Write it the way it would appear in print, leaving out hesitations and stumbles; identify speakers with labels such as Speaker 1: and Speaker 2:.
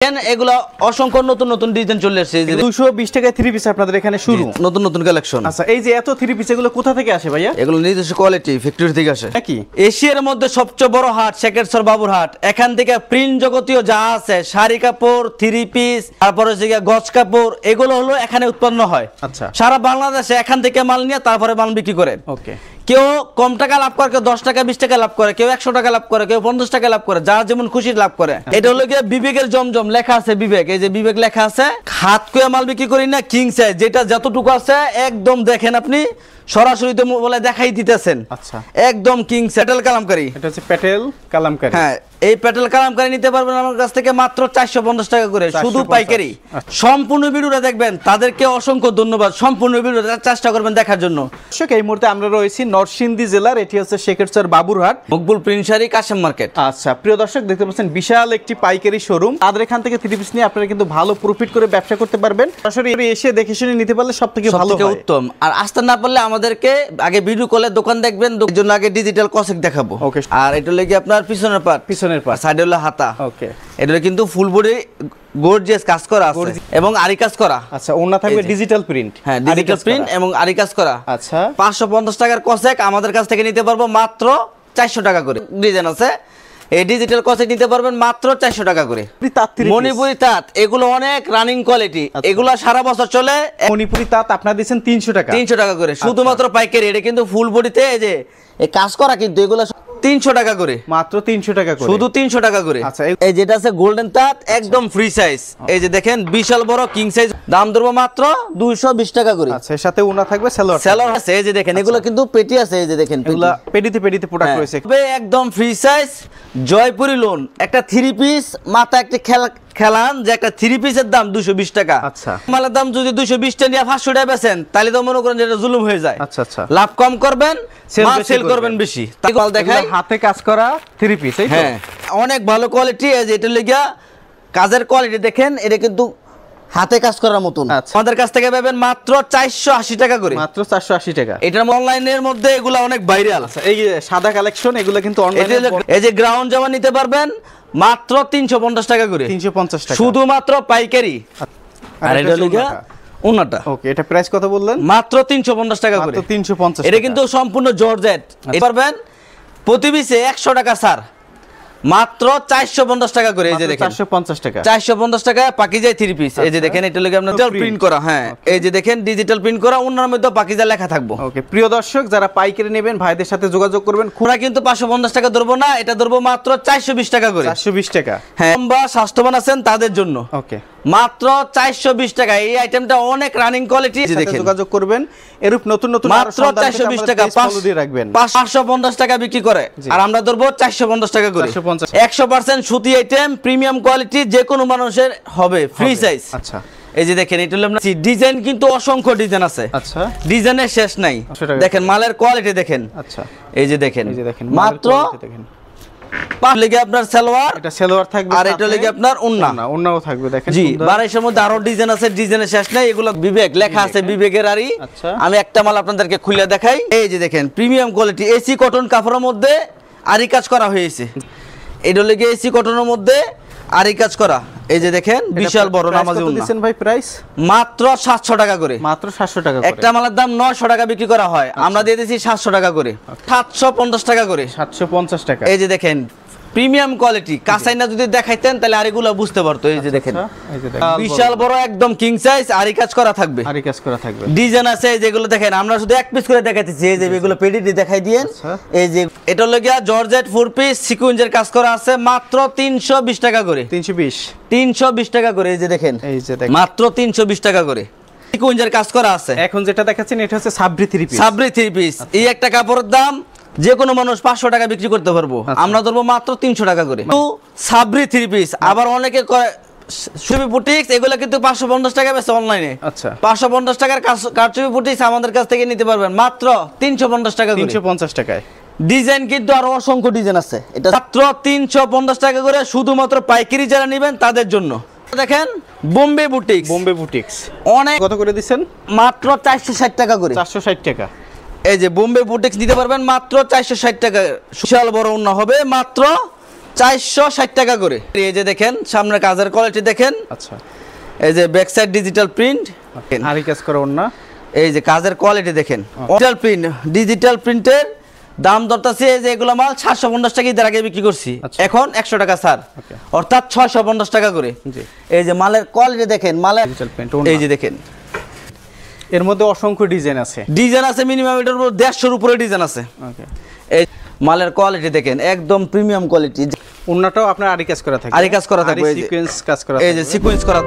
Speaker 1: এগুলো অসংখ্য নতুন নতুন ডিজাইন চলে আসছে।
Speaker 2: 220 টাকায় থ্রি পিস আপনাদের এখানে শুরু,
Speaker 1: নতুন নতুন কালেকশন।
Speaker 2: আচ্ছা, এই যে এত থ্রি পিস এগুলো কোথা থেকে আসে ভাইয়া?
Speaker 1: এগুলো নিজস্ব কোয়ালিটি ফ্যাক্টরি থেকে আসে।
Speaker 2: নাকি
Speaker 1: এশিয়ার মধ্যে সবচেয়ে বড় হাট শেখেরচর বাবুর হাট। এখান থেকে প্রিন্ট জগতীয় যা আছে, শাড়ি কাপড়, থ্রি পিস, তারপরে হচ্ছে গজ কাপড়, এগুলো হলো এখানে উৎপন্ন হয়।
Speaker 2: আচ্ছা,
Speaker 1: সারা বাংলাদেশে এখান থেকে মাল নিয়ে তারপরে মাল বিক্রি করে।
Speaker 2: ওকে।
Speaker 1: কেউ কম টাকা লাভ করে, কেউ 10 টাকা 20 টাকা লাভ করে, কেউ 100 টাকা লাভ করে, কেউ 50 টাকা লাভ করে, যার যেমন খুশি লাভ করে। এটা হলো গিয়ে বিবেকের জমজম লেখা আছে, বিবেক, এই যে বিবেক লেখা আছে। হাত করে মাল বিক্রি করি না, কিং সাইজ যেটা যতটুকু আছে একদম দেখেন আপনি সরাসরি তো বলে দেখাই দিতেছেন।
Speaker 2: আচ্ছা,
Speaker 1: একদম কিং প্যাটেল কালামকারী।
Speaker 2: এটা হচ্ছে প্যাটেল কালামকারী।
Speaker 1: হ্যাঁ, এই প্যাটেল কালামকারী নিতে পারবেন আমার কাছ থেকে মাত্র 450 টাকা করে, শুধু পাইকারি। সম্পূর্ণ ভিডিওটা দেখবেন, তাদেরকে অসংখ্য ধন্যবাদ। সম্পূর্ণ ভিডিওটা চেষ্টা করবেন দেখার জন্য।
Speaker 2: দর্শক, এই মুহূর্তে আমরা রয়েছি নরসিংদী জেলার, এটি হচ্ছে শেখেরচর বাবুরহাট,
Speaker 1: মকবুল প্রিন্ট শাড়ি কাশেম মার্কেট।
Speaker 2: আচ্ছা, প্রিয় দর্শক, দেখতে পাচ্ছেন বিশাল একটি পাইকারি শোরুম। তাদের এখান থেকে থ্রি পিস নিয়ে আপনারা কিন্তু ভালো প্রফিট করে ব্যবসা করতে পারবেন। সরাসরি এসে দেখে শুনে নিতে পারলে সবথেকে ভালো হয়,
Speaker 1: উত্তম। আর আসতে না পারলে আমাদেরকে আগে ভিডিও কলে দোকান দেখবেন, এর জন্য আগে ডিজিটাল কসেক দেখাবো।
Speaker 2: ওকে।
Speaker 1: আর এটা লাগি আপনার পিছনের পার্ট, সাইডে হলো হাতা।
Speaker 2: ওকে।
Speaker 1: এটা কিন্তু ফুল বডি গর্জিয়াস কাজ করা আছে এবং আরি কাজ করা।
Speaker 2: আচ্ছা, ওন্না থাকবে ডিজিটাল প্রিন্ট।
Speaker 1: হ্যাঁ, ডিজিটাল প্রিন্ট এবং আরি কাজ করা।
Speaker 2: আচ্ছা,
Speaker 1: 550 টাকার কসেক আমাদের কাছ থেকে নিতে পারবো মাত্র 400 টাকা করে। ডিজাইন আছে, এই ডিজিটাল কসেক নিতে পারবেন মাত্র 400 টাকা করে। মণিপুরি তাঁত, এগুলো অনেক রানিং কোয়ালিটি, এগুলো সারা বছর চলে।
Speaker 2: মণিপুরি তাঁত আপনারা দিচ্ছেন 300 টাকা,
Speaker 1: 300 টাকা করে শুধুমাত্র পাইকারি। এটা কিন্তু ফুল বডিতে এই যে এই কাজ করা, কিন্তু এগুলো 300 টাকা করে,
Speaker 2: মাত্র 300 টাকা করে,
Speaker 1: শুধু 300 টাকা করে।
Speaker 2: আচ্ছা,
Speaker 1: এই যেটা আছে গোল্ডেন তাঁত, একদম ফ্রি সাইজ। এই যে দেখেন বিশাল বড় কিং সাইজ, দাম ধরবো মাত্র 220 টাকা করে।
Speaker 2: আচ্ছা, এর সাথে ওনা থাকবে
Speaker 1: সেলর আছে। এই যে দেখেন এগুলো কিন্তু পেটি আছে, এই যে দেখেন
Speaker 2: এগুলা পেটিতে প্রোডাক্ট রয়েছে।
Speaker 1: একদম ফ্রি সাইজ জয়পুরি লোন। একটা থ্রি পিস মাথা একটা খেলান যে একটা থ্রি পিসের দাম 220 টাকা।
Speaker 2: আচ্ছা,
Speaker 1: মালের দাম যদি 220 টাকা নিয়ে 500 টাকা বেচেন, তাহলে তো মনে করেন যে এটা জুলুম হয়ে যায়।
Speaker 2: আচ্ছা আচ্ছা,
Speaker 1: লাভ কম করবেন, সেল করবেন বেশি। তাই কল দেখাই
Speaker 2: হাতে কাজ করা থ্রি পিস।
Speaker 1: হ্যাঁ, অনেক ভালো কোয়ালিটি। এই যে এটা লাগিয়া কাজের কোয়ালিটি দেখেন, এটা কিন্তু হাতে কাজ করার মতন। আমাদের কাছ থেকে পাবেন মাত্র 480 টাকা করে,
Speaker 2: মাত্র 480 টাকা।
Speaker 1: এটার অনলাইনের মধ্যে এগুলো অনেক ভাইরাল।
Speaker 2: এই যে সাদা কালেকশন, এগুলো কিন্তু অনলাইনে।
Speaker 1: এই যে গ্রাউন্ড জামা নিতে পারবেন মাত্র 350 টাকা করে,
Speaker 2: 350 টাকা
Speaker 1: শুধুমাত্র পাইকারি। আর এটা লাগিয়া ওনাটা।
Speaker 2: ওকে, এটা প্রাইস কত বললেন?
Speaker 1: মাত্র 350 টাকা করে,
Speaker 2: মাত্র 350।
Speaker 1: এটা কিন্তু সম্পূর্ণ জর্জেট। পারবেন প্রতি পিসে 100 টাকা ছাড়, মাত্র 450 টাকা করে। এই যে দেখেন
Speaker 2: 450 টাকা,
Speaker 1: 450 টাকা পাকিজা থ্রি পিস। এই যে দেখেন এটা লাগে আপনার ডিজিটাল প্রিন্ট করা। হ্যাঁ, এই যে দেখেন ডিজিটাল প্রিন্ট করা, ওনার মধ্যে পাকিজা লেখা থাকবে।
Speaker 2: ওকে, প্রিয় দর্শক, যারা পাইকারি নেবেন ভাইদের সাথে যোগাযোগ করবেন।
Speaker 1: খুচরা কিন্তু 550 টাকা ধরবো না, এটা ধরবো মাত্র 420 টাকা করে।
Speaker 2: 420 টাকা।
Speaker 1: হ্যাঁ, বা স্বাস্থ্যবান আছেন তাদের জন্য
Speaker 2: ওকে,
Speaker 1: মাত্র 420 টাকা। এই আইটেমটা অনেক রানিং কোয়ালিটি, দেখেন
Speaker 2: যোগাযোগ করবেন। এরূপ নতুন নতুন
Speaker 1: মাত্র 420 টাকা, 550 টাকা বিক্রি করে, আর আমরা ধরবো 450 টাকা করে। 100% সুতি আইটেম, প্রিমিয়াম কোয়ালিটি, যে কোনো মানুষের হবে, ফ্রি সাইজ।
Speaker 2: আচ্ছা,
Speaker 1: এই যে দেখেন এটা ডিজাইন কিন্তু অসংখ্য ডিজাইন আছে।
Speaker 2: আচ্ছা,
Speaker 1: ডিজাইনের শেষ নাই। দেখেন মালের কোয়ালিটি দেখেন।
Speaker 2: আচ্ছা,
Speaker 1: এই যে দেখেন মাত্র আপনার সালোয়ার,
Speaker 2: এটা সালোয়ার থাকবে,
Speaker 1: আর এটা লাগে আপনার
Speaker 2: ওন্নাও থাকবে। দেখেন
Speaker 1: জি, 2200 মধ্যে আরো ডিজাইন আছে, ডিজাইনের শেষ নাই। এগুলো বিবেক লেখা আছে, বিবেকের আরি। আমি একটা মাল আপনাদেরকে খুলে দেখাই। এই যে দেখেন প্রিমিয়াম কোয়ালিটি, এসি কটন কাপড়ের মধ্যে আরি কাজ করা হয়েছে। এটা লাগে এসি কটনের মধ্যে আরি কাজ করা। এই যে দেখেন বিশাল বড় নামাজি ওন্না।
Speaker 2: দিবেন ভাই প্রাইস
Speaker 1: মাত্র 700 টাকা করে,
Speaker 2: মাত্র 700 টাকা করে।
Speaker 1: একটা মালের দাম 900 টাকা বিক্রি করা হয়, আমরা দিয়ে দিয়েছি 700 টাকা করে, 750 টাকা করে,
Speaker 2: 750 টাকা।
Speaker 1: এই যে দেখেন প্রিমিয়াম কোয়ালিটি। কাঁচাইনা যদি দেখাইতেন তাহলে আরিগুলো বুঝতে পারতো। এই যে দেখেন বিশাল বড় একদম কিং সাইজ আরি কাজ করা থাকবে,
Speaker 2: আরি কাজ করা থাকবে।
Speaker 1: ডিজাইন আছে যেগুলো দেখেন, আমরা শুধু এক পিস করে দেখাইতেছি। এই যে এগুলো পেডিটি দেখাই দিয়েন। এই যে এটা লগিয়া জর্জেট 4 পিস সিকোয়েন্সের কাজ করা আছে, মাত্র 320 টাকা করে, 320 টাকা করে। এই যে দেখেন, এই যে দেখেন মাত্র 320 টাকা করে সিকোয়েন্সের কাজ করা আছে।
Speaker 2: এখন যেটা দেখাচ্ছেন এটা হচ্ছে Sabri three piece.
Speaker 1: Sabri three piece, এই একটা কাপড়ের দাম যে কোনো মানুষ 500 টাকা বিক্রি করতে পারবো, আমরা ধরবো মাত্র 300 টাকা করে। সাবরি থ্রি পিস আবার অনেকে সুবি বুটিক্স, এগুলো কিন্তু 550 টাকা বেচে অনলাইনে।
Speaker 2: আচ্ছা,
Speaker 1: 550 টাকার কারচুপি বুটিক্স আমাদের কাছ থেকে নিতে পারবেন মাত্র 350 টাকা করে,
Speaker 2: 350 টাকায়।
Speaker 1: ডিজাইন কিন্তু আরো অসংখ্য ডিজাইন আছে। এটা মাত্র 350 টাকা করে, শুধুমাত্র পাইকারি যারা নেবেন তাদের জন্য। দেখেন বোম্বে বুটিক্স অনেক
Speaker 2: কত করে দিচ্ছেন?
Speaker 1: মাত্র 460 টাকা করে,
Speaker 2: 460 টাকা।
Speaker 1: এই যে বোম্বে বুটিক্স নিতে পারবেন মাত্র 460 টাকা। বিশাল বড় ওন্না হবে, মাত্র 460 টাকা করে। এই যে দেখেন সামনে কাজের কোয়ালিটি দেখেন।
Speaker 2: আচ্ছা,
Speaker 1: এই যে ব্যাক সাইড ডিজিটাল প্রিন্ট,
Speaker 2: আরি কাজ করা ওন্না।
Speaker 1: এই যে কাজের কোয়ালিটি দেখেন, ডিজিটাল প্রিন্ট, ডিজিটাল প্রিন্টের দাম দরতাছে যে এগুলো মাল 750 টাকা ঈদের আগে বিক্রি করছি, এখন 100 টাকা স্যার, অর্থাৎ 650 টাকা করে। এই যে মালের কোয়ালিটি দেখেন, মালের
Speaker 2: ডিজিটাল প্রিন্ট,
Speaker 1: এই যে দেখেন
Speaker 2: এর মধ্যে অসংখ্য ডিজাইন আছে।
Speaker 1: ডিজাইন আছে মিনিমাম এটার উপর 150-এর উপরে ডিজাইন আছে।
Speaker 2: ওকে,
Speaker 1: এই মালের কোয়ালিটি দেখেন, একদম প্রিমিয়াম কোয়ালিটি।
Speaker 2: ওন্নাটাও আপনার আরি কাজ করা থাকে,
Speaker 1: আরি কাজ করা থাকবে, এই যে
Speaker 2: সিকোয়েন্স কাজ করা,
Speaker 1: এই যে সিকোয়েন্স করা।